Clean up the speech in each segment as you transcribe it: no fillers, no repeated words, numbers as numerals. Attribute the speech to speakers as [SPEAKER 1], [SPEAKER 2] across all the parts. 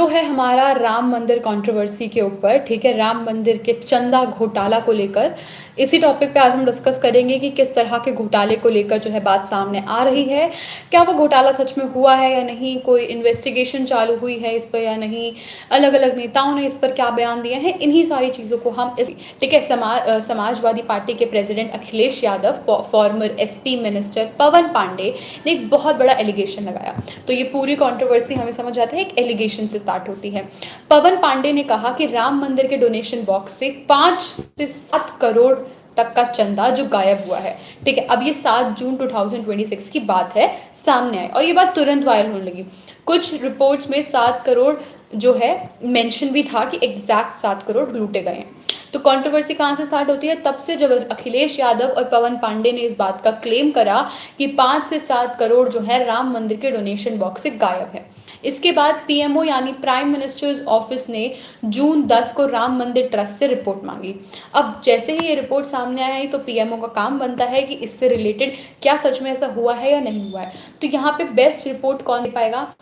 [SPEAKER 1] जो है हमारा राम मंदिर कंट्रोवर्सी के ऊपर, ठीक है, राम मंदिर के चंदा घोटाला को लेकर, इसी टॉपिक पे आज हम डिस्कस करेंगे कि किस तरह के घोटाले को लेकर जो है बात सामने आ रही है, क्या वो घोटाला सच में हुआ है या नहीं, कोई इन्वेस्टिगेशन चालू हुई है इस पर या नहीं, अलग अलग नेताओं ने इस पर क्या बयान दिए हैं, इन्हीं सारी चीज़ों को हम ठीक है, समाजवादी पार्टी के president Akhilesh Yadav, former SP minister Pawan Pandey ने एक बहुत बड़ा एलिगेशन लगाया। तो ये पूरी कंट्रोवर्सी हमें समझ आता है एक एलिगेशन से स्टार्ट होती है। पवन पांडे ने कहा कि राम मंदिर के डोनेशन बॉक्स से 5 से 7 करोड़ तक का चंदा जो गायब हुआ है, ठीक है। अब ये 7 जून 2026 की बात है, सामने आए और ये बात तुरंत वायरल होने लगी। कुछ रिपोर्ट्स में 7 करोड़ जो है मेंशन भी था कि एग्जैक्ट 7 करोड़ लूटे गए हैं। तो कंट्रोवर्सी कहाँ से स्टार्ट होती है? तब से जब अखिलेश यादव और पवन पांडे ने इस बात का क्लेम करा कि 5 से 7 करोड़ जो है राम मंदिर के डोनेशन बॉक्स से गायब है। इसके बाद पीएमओ यानी प्राइम मिनिस्टर्स ऑफिस ने जून 10 को राम मंदिर ट्रस्ट से रिपोर्ट मांगी। अब जैसे ही ये रिपोर्ट सामने आया है तो पीएमओ का काम बनता है कि इससे रिलेटेड क्या सच में ऐसा हुआ है या नहीं हुआ है। तो यहाँ पे बेस्ट रिपोर्ट कौन दे पाएगा?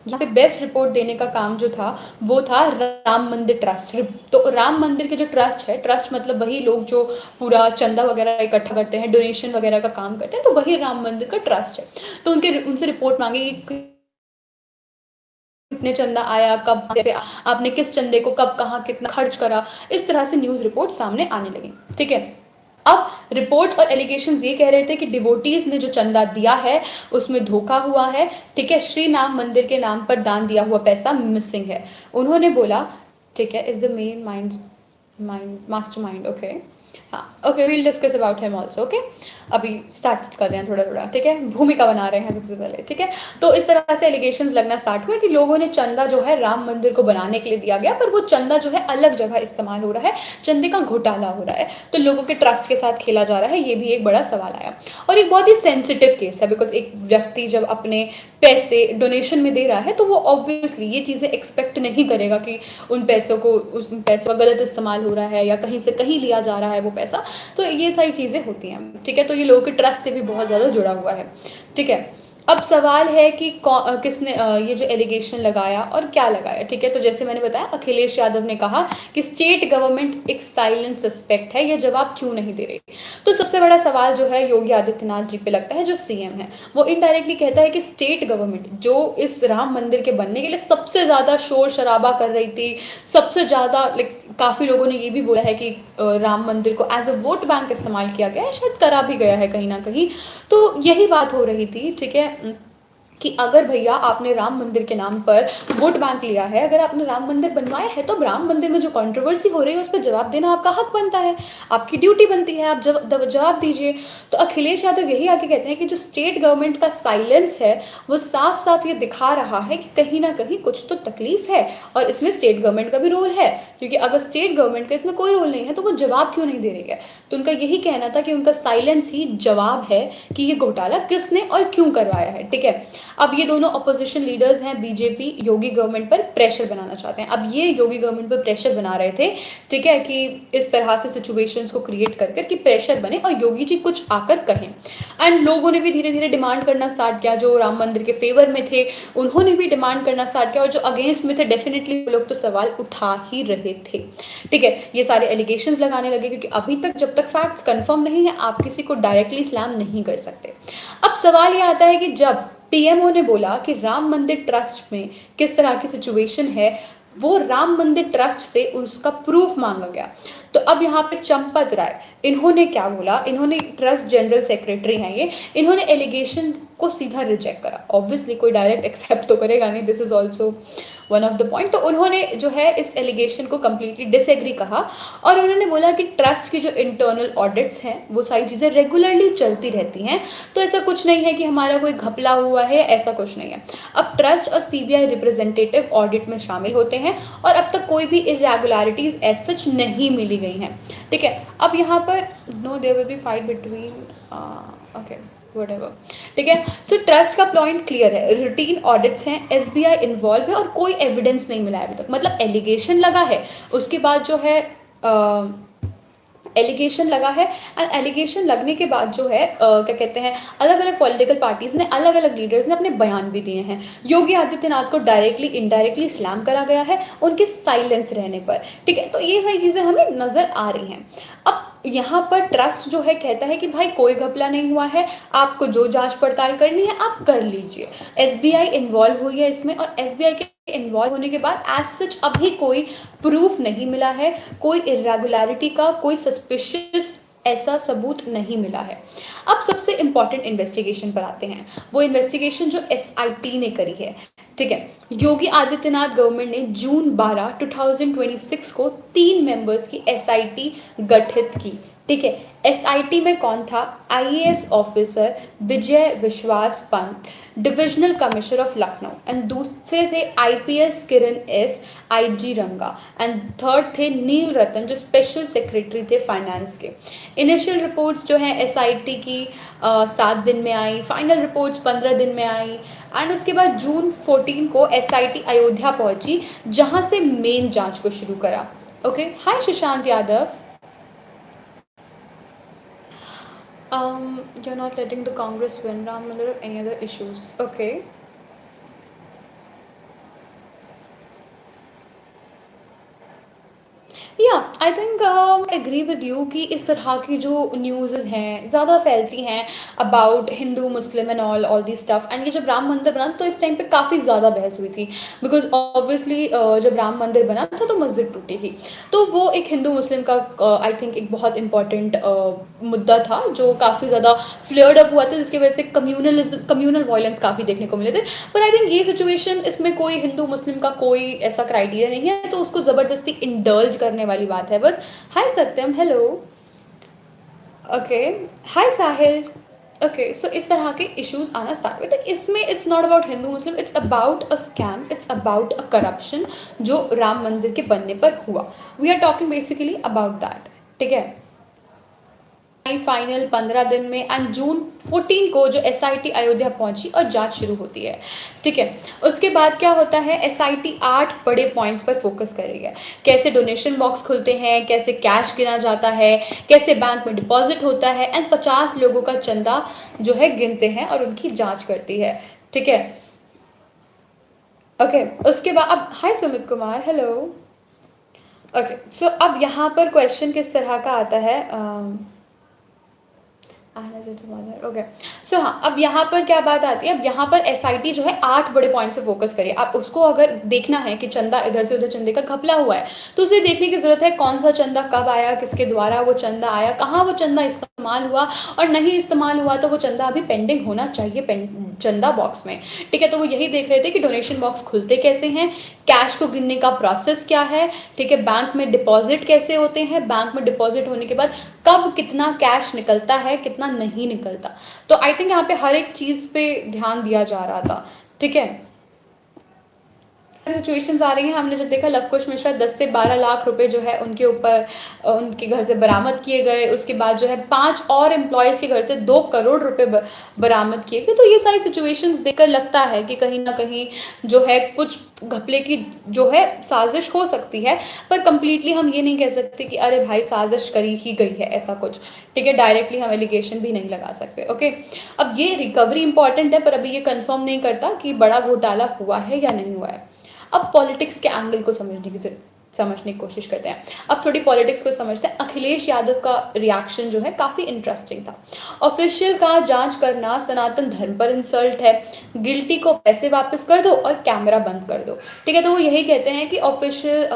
[SPEAKER 1] यहाँ पे बेस्ट रिपोर्ट देने का काम जो था वो था राम मंदिर ट्रस्ट। तो राम मंदिर के जो ट्रस्ट है, ट्रस्ट मतलब वही लोग जो पूरा चंदा वगैरह इकट्ठा करते हैं, डोनेशन वगैरह का काम करते हैं, तो वही राम मंदिर का ट्रस्ट है। तो उनसे रिपोर्ट मांगी कि कितने चंदा आया, कब से आपने किस चंदे को कब कहाँ कितना खर्च करा, इस तरह से न्यूज रिपोर्ट सामने आने लगी, ठीक है। अब रिपोर्ट्स और एलिगेशंस ये कह रहे थे कि डिवोटीज ने जो चंदा दिया है उसमें धोखा हुआ है, ठीक है, श्री राम मंदिर के नाम पर दान दिया हुआ पैसा मिसिंग है। उन्होंने बोला, ठीक है, is the main mastermind, okay, हाँ, okay, we'll discuss about him also, okay. अभी स्टार्ट कर रहे हैं थोड़ा थोड़ा, ठीक है, भूमिका बना रहे हैं सबसे पहले, ठीक है। तो इस तरह से एलिगेशंस लगना स्टार्ट हुए कि लोगों ने चंदा जो है राम मंदिर को बनाने के लिए दिया गया, पर वो चंदा जो है अलग जगह इस्तेमाल हो रहा है, चंदे का घोटाला हो रहा है, तो लोगों के ट्रस्ट के साथ खेला जा रहा है, ये भी एक बड़ा सवाल आया। और एक बहुत ही सेंसिटिव केस है, बिकॉज एक व्यक्ति जब अपने पैसे डोनेशन में दे रहा है तो वो ऑब्वियसली ये चीज़ें एक्सपेक्ट नहीं करेगा कि उन पैसों का गलत इस्तेमाल हो रहा है या कहीं से कहीं लिया जा रहा है वो पैसा। तो ये सारी चीज़ें होती हैं, ठीक है। तो ये लोगों के ट्रस्ट से भी बहुत ज़्यादा जुड़ा हुआ है, ठीक है। अब सवाल है कि किसने ये जो एलिगेशन लगाया और क्या लगाया, ठीक है। तो जैसे मैंने बताया, अखिलेश यादव ने कहा कि स्टेट गवर्नमेंट एक साइलेंट सस्पेक्ट है, ये जवाब क्यों नहीं दे रही। तो सबसे बड़ा सवाल जो है योगी आदित्यनाथ जी पे लगता है, जो सीएम है, वो इनडायरेक्टली कहता है कि स्टेट गवर्नमेंट जो इस राम मंदिर के बनने के लिए सबसे ज़्यादा शोर शराबा कर रही थी, सबसे ज़्यादा काफ़ी लोगों ने ये भी बोला है कि राम मंदिर को एज अ वोट बैंक इस्तेमाल किया गया है, शायद करा भी गया है कहीं ना कहीं। तो यही बात हो रही थी, ठीक है, कि अगर भैया आपने राम मंदिर के नाम पर वोट बैंक लिया है, अगर आपने राम मंदिर बनवाया है, तो राम मंदिर में जो कंट्रोवर्सी हो रही है उस पर जवाब देना आपका हक बनता है, आपकी ड्यूटी बनती है, आप जवाब दीजिए। तो अखिलेश यादव यही आके कहते हैं कि जो स्टेट गवर्नमेंट का साइलेंस है वो साफ साफ ये दिखा रहा है कि कहीं ना कहीं कुछ तो तकलीफ है और इसमें स्टेट गवर्नमेंट का भी रोल है, क्योंकि अगर स्टेट गवर्नमेंट का इसमें कोई रोल नहीं है तो वो जवाब क्यों नहीं दे रही है। तो उनका यही कहना था कि उनका साइलेंस ही जवाब है कि ये घोटाला किसने और क्यों करवाया है, ठीक है। अब ये दोनों अपोजिशन लीडर्स हैं, बीजेपी योगी गवर्नमेंट पर प्रेशर बनाना चाहते हैं। अब ये योगी गवर्नमेंट पर प्रेशर बना रहे थे, ठीक है, कि इस तरह से सिचुएशंस को क्रिएट कर कि प्रेशर बने और योगी जी कुछ आकर कहें। एंड लोगों ने भी धीरे धीरे डिमांड करना स्टार्ट किया, जो राम मंदिर के फेवर में थे उन्होंने भी डिमांड करना स्टार्ट किया, और जो अगेंस्ट में थे डेफिनेटली लोग तो सवाल उठा ही रहे थे, ठीक है। ये सारे एलिगेशंस लगाने लगे, क्योंकि अभी तक जब तक फैक्ट्स कंफर्म नहीं है आप किसी को डायरेक्टली स्लैम नहीं कर सकते। अब सवाल ये आता है कि जब पीएमओ ने बोला कि राम मंदिर ट्रस्ट में किस तरह की सिचुएशन है, वो राम मंदिर ट्रस्ट से उसका प्रूफ मांगा गया। तो अब यहाँ पे चंपत राय, इन्होंने क्या बोला, इन्होंने ट्रस्ट जनरल सेक्रेटरी हैं ये, इन्होंने एलिगेशन को सीधा रिजेक्ट करा। ऑब्वियसली कोई डायरेक्ट एक्सेप्ट तो करेगा नहीं, this is also one of the point. तो उन्होंने जो है इस एलिगेशन को कम्प्लीटली डिसएग्री कहा और उन्होंने बोला कि ट्रस्ट की जो इंटरनल ऑडिट्स हैं वो सारी चीज़ें रेगुलरली चलती रहती हैं, तो ऐसा कुछ नहीं है कि हमारा कोई घपला हुआ है, ऐसा कुछ नहीं है। अब ट्रस्ट और सीबीआई रिप्रेजेंटेटिव ऑडिट में शामिल होते हैं और अब तक कोई भी इरेगुलरिटीज एज सच नहीं मिली गई हैं, ठीक है। अब यहाँ पर no there will be fight between okay whatever, ठीक है। सो ट्रस्ट का पॉइंट क्लियर है, रूटीन ऑडिट्स हैं, एसबीआई इन्वॉल्व है और कोई एविडेंस नहीं मिला है अभी तक, मतलब एलिगेशन लगा है, उसके बाद जो है एलिगेशन लगा है। एंड एलिगेशन लगने के बाद जो है क्या कहते हैं, अलग अलग पॉलिटिकल पार्टीज़ ने, अलग अलग लीडर्स ने अपने बयान भी दिए हैं। योगी आदित्यनाथ को डायरेक्टली इनडायरेक्टली स्लैम करा गया है उनके साइलेंस रहने पर, ठीक है। तो ये सारी चीज़ें हमें नज़र आ रही हैं। अब यहाँ पर ट्रस्ट जो है कहता है कि भाई कोई घपला नहीं हुआ है, आपको जो जांच पड़ताल करनी है आप कर लीजिए। एसबीआई इन्वॉल्व हुई है इसमें, और एसबीआई के इन्वॉल्व होने के बाद एज सच अभी कोई प्रूफ नहीं मिला है, कोई इरेगुलरिटी का कोई सस्पिशियस ऐसा सबूत नहीं मिला है। अब सबसे इंपॉर्टेंट इन्वेस्टिगेशन पर आते हैं, वो इन्वेस्टिगेशन जो एसआईटी ने करी है, ठीक है। योगी आदित्यनाथ गवर्नमेंट ने जून 12, 2026 को 3 मेंबर्स की एसआईटी गठित की, ठीक है। एसआईटी में कौन था? आईएएस ऑफिसर विजय विश्वास Pant, divisional commissioner of Lucknow, and दूसरे थे आईपीएस किरण एस, आईजी रंगा, एंड थर्ड थे नील रतन जो स्पेशल सेक्रेटरी थे फाइनेंस के। इनिशियल रिपोर्ट्स जो हैं एसआईटी की 7 दिन में आई, फाइनल रिपोर्ट्स 15 दिन में आई, एंड उसके बाद जून 14 को एसआईटी अयोध्या पहुंची, जहां से मेन जांच को शुरू करा। Okay, hi Sushant Yadav. You're not letting the Congress win Ram Mandir or any other issues. Okay. या I think agree with you कि इस तरह की जो न्यूज़ हैं ज़्यादा फैलती हैं about Hindu Muslim and all the stuff. And ये जब राम मंदिर बना तो इस टाइम पे काफ़ी ज़्यादा बहस हुई थी, बिकॉज ऑब्वियसली जब राम मंदिर बना था तो मस्जिद टूटी थी, तो वो एक हिंदू मुस्लिम का आई थिंक एक बहुत इंपॉर्टेंट मुद्दा था जो काफ़ी ज़्यादा फ्लेयर्ड अप हुआ था, जिसकी वजह से कम्यूनल वायलेंस काफ़ी देखने को मिले थे। पर आई थिंक ये सिचुएशन, इसमें कोई हिंदू मुस्लिम का कोई ऐसा क्राइटेरिया नहीं है, तो उसको ज़बरदस्ती इंडल्ज करने वाली बात है बस। Hi Satyam, hello. Okay, hi Sahil. Okay, so इस तरह के इश्यूज आना स्टार्ट हुए। तो इसमें it's not about Hindu Muslim, it's about a scam, it's about a corruption जो राम मंदिर के बनने पर हुआ। We are talking basically about that, ठीक है। फाइनल 15 दिन में, एंड जून 14 को जो एसआईटी अयोध्या पहुंची और जांच शुरू होती है, ठीक है। उसके बाद क्या होता है, एसआईटी 8 बड़े पॉइंट्स पर फोकस कर रही है। कैसे डोनेशन बॉक्स खुलते हैं, कैसे कैश गिना जाता है, कैसे बैंक में डिपॉजिट होता है, एंड 50 लोगों का चंदा जो है गिनते हैं और उनकी जांच करती है, ठीक है। ओके, उसके बाद अब हाय सुमित कुमार, हेलो। ओके, सो अब यहाँ पर क्वेश्चन किस तरह का आता है, ओके। सो हाँ, अब यहाँ पर क्या बात आती है, अब यहाँ पर एसआईटी जो है 8 बड़े पॉइंट से फोकस करिए। आप उसको अगर देखना है कि चंदा इधर से उधर चंदे का घपला हुआ है, तो उसे देखने की जरूरत है कौन सा चंदा कब आया, किसके द्वारा वो चंदा आया, कहाँ वो चंदा इस्तेमाल हुआ, और नहीं इस्तेमाल हुआ तो वो चंदा अभी पेंडिंग होना चाहिए चंदा बॉक्स में, ठीक है। तो वो यही देख रहे थे कि डोनेशन बॉक्स खुलते कैसे हैं, कैश को गिनने का प्रोसेस क्या है, ठीक है, बैंक में डिपॉजिट कैसे होते हैं, बैंक में डिपॉजिट होने के बाद कब कितना कैश निकलता है, कितना नहीं निकलता। तो आई थिंक यहाँ पे हर एक चीज पे ध्यान दिया जा रहा था, ठीक है। सिचुएशंस आ रही हैं, हमने जब देखा लवकुश मिश्रा 10 से 12 लाख रुपए जो है उनके ऊपर उनके घर से बरामद किए गए। उसके बाद जो है 5 और एम्प्लॉयज़ के घर से 2 करोड़ रुपए बरामद किए गए। तो ये सारी सिचुएशंस देखकर लगता है कि कहीं ना कहीं जो है कुछ घपले की जो है साजिश हो सकती है, पर कंप्लीटली हम ये नहीं कह सकते कि अरे भाई साजिश करी ही गई है, ऐसा कुछ, ठीक है। डायरेक्टली हम एलिगेशन भी नहीं लगा सकते, ओके। अब ये रिकवरी इंपॉर्टेंट है, पर अभी ये कंफर्म नहीं करता कि बड़ा घोटाला हुआ है या नहीं हुआ है। अब पॉलिटिक्स के एंगल को समझने की कोशिश करते हैं। अब थोड़ी पॉलिटिक्स को समझते हैं। अखिलेश यादव का रिएक्शन जो है काफ़ी इंटरेस्टिंग था। ऑफिशियल का जांच करना सनातन धर्म पर इंसल्ट है, गिल्टी को पैसे वापस कर दो और कैमरा बंद कर दो, ठीक है। तो वो यही कहते हैं कि ऑफिशियल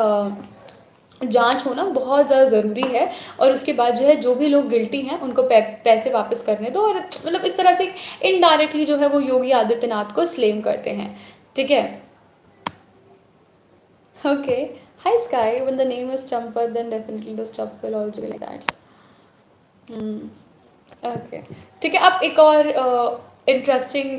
[SPEAKER 1] जांच होना बहुत ज़्यादा ज़रूरी है, और उसके बाद जो है जो भी लोग गिल्टी हैं उनको पैसे वापस करने दो। और मतलब इस तरह से इनडायरेक्टली जो है वो योगी आदित्यनाथ को स्लेम करते हैं, ठीक है। Okay. Hi Sky. When the name is Champa, then definitely the stuff will also be like that. Okay, ठीक है। अब एक और इंटरेस्टिंग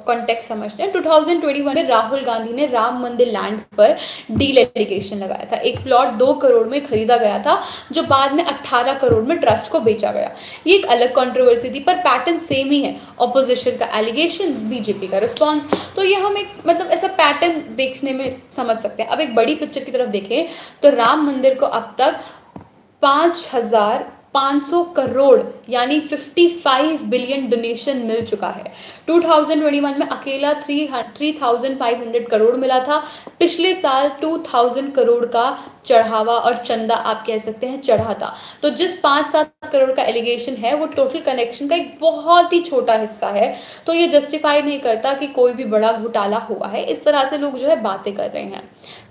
[SPEAKER 1] कॉन्टेक्स्ट समझते हैं। 2021 में राहुल गांधी ने राम मंदिर लैंड पर डील एलिगेशन लगाया था। एक प्लॉट 2 करोड़ में खरीदा गया था, जो बाद में 18 करोड़ में ट्रस्ट को बेचा गया। ये एक अलग कंट्रोवर्सी थी, पर पैटर्न सेम ही है। ऑपोजिशन का एलिगेशन, बीजेपी का रिस्पॉन्स। तो ये हम एक मतलब ऐसा पैटर्न देखने में समझ सकते हैं। अब एक बड़ी पिक्चर की तरफ देखें तो राम मंदिर को अब तक 5,000 500 करोड़ यानी 55 बिलियन डोनेशन मिल चुका है। 2021 में अकेला 3,500 करोड़ मिला था। पिछले साल 2,000 करोड़ का चढ़ावा और चंदा आप कह सकते हैं चढ़ा था। तो जिस 5-7 करोड़ का एलिगेशन है वो टोटल कनेक्शन का एक बहुत ही छोटा हिस्सा है। तो ये जस्टिफाई नहीं करता कि कोई भी बड़ा घोटाला हुआ है। इस तरह से लोग जो है बातें कर रहे हैं,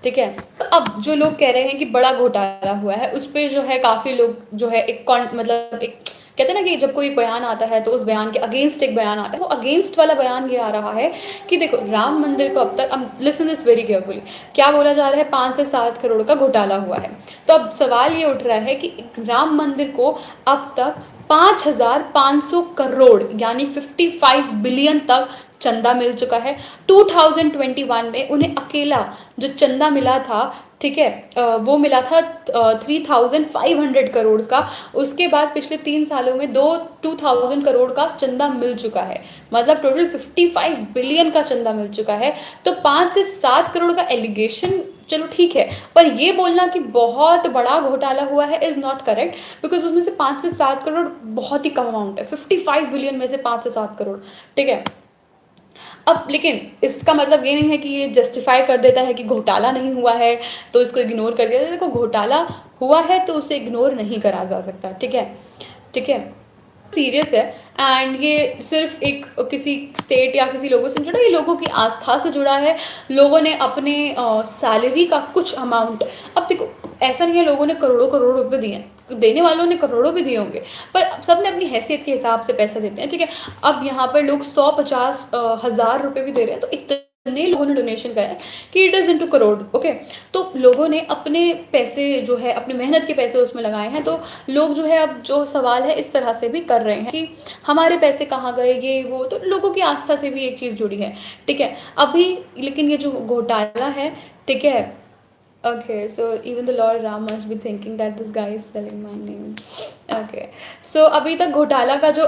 [SPEAKER 1] ठीक है। तो अब जो लोग कह रहे हैं कि बड़ा घोटाला हुआ है उस पे जो है काफी लोग जो है मतलब एक कहते हैं ना कि जब कोई बयान आता है तो उस बयान के अगेंस्ट एक बयान आता है। वो अगेंस्ट वाला बयान ये आ रहा है कि देखो राम मंदिर को अब तक, लिसन दिस वेरी केयरफुली, क्या बोला जा रहा है, 5 से 7 करोड़ का घोटाला हुआ है। तो अब सवाल ये उठ रहा है कि राम मंदिर को अब तक 5,500 करोड़ यानी 55 बिलियन तक चंदा मिल चुका है। 2021 में उन्हें अकेला जो चंदा मिला था, ठीक है, वो मिला था 3,500 करोड़ का। उसके बाद पिछले 3 सालों में 2,000 करोड़ का चंदा मिल चुका है, मतलब टोटल 55 बिलियन का चंदा मिल चुका है। तो 5 से 7 करोड़ का एलिगेशन चलो ठीक है, पर ये बोलना कि बहुत बड़ा घोटाला हुआ है इज नॉट करेक्ट, बिकॉज उसमें से 5 से 7 करोड़ बहुत ही कम अमाउंट है। 55 बिलियन में से 5 से 7 करोड़, ठीक है। अब लेकिन इसका मतलब ये नहीं है कि ये जस्टिफाई कर देता है कि घोटाला नहीं हुआ है तो इसको इग्नोर कर दिया। देखो घोटाला हुआ है तो उसे इग्नोर नहीं करा जा सकता, ठीक है, ठीक है, सीरियस है। एंड ये सिर्फ एक किसी स्टेट या किसी लोगों से जुड़ा, ये लोगों की आस्था से जुड़ा है। लोगों ने अपने सैलरी का कुछ अमाउंट, अब देखो ऐसा नहीं है लोगों ने करोड़ों करोड़ रुपए दिए, देने वालों ने करोड़ों भी दिए होंगे, पर सब ने अपनी हैसियत के हिसाब से पैसा देते हैं, ठीक है। अब यहाँ पर लोग 150 हज़ार रुपये भी दे रहे हैं, तो इतने लोगों ने डोनेशन करा है कि it is into crore, okay. तो लोगों ने अपने पैसे जो है अपनी मेहनत के पैसे उसमें लगाए हैं। तो लोग जो है अब जो सवाल है इस तरह से भी कर रहे हैं कि हमारे पैसे कहाँ गए, ये वो। तो लोगों की आस्था से भी एक चीज़ जुड़ी है, ठीक है। अभी लेकिन ये जो घोटाला है, ठीक है, okay, so even the Lord Ram must be thinking that this guy is selling my name. Okay, so अभी तक घोटाला का जो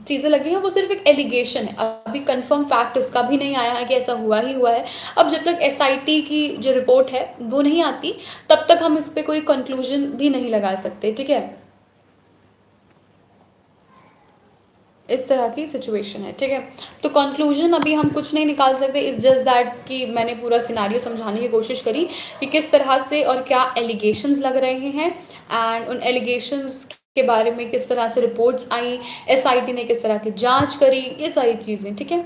[SPEAKER 1] चीज़ें लगी हैं वो सिर्फ एक एलिगेशन है, अभी कंफर्म फैक्ट उसका भी नहीं आया है कि ऐसा हुआ ही हुआ है। अब जब तक एसआईटी की जो रिपोर्ट है वो नहीं आती तब तक हम इस पर कोई कंक्लूजन भी नहीं लगा सकते, ठीक है। इस तरह की सिचुएशन है, ठीक है। तो कंक्लूजन अभी हम कुछ नहीं निकाल सकते, इट्स जस्ट दैट कि मैंने पूरा सिनारियो समझाने की कोशिश करी कि किस तरह से और क्या एलिगेशंस लग रहे हैं एंड उन एलिगेशंस के बारे में किस तरह से रिपोर्ट्स आई, एसआईटी ने किस तरह की जांच करी, ये सारी चीज़ें, ठीक है।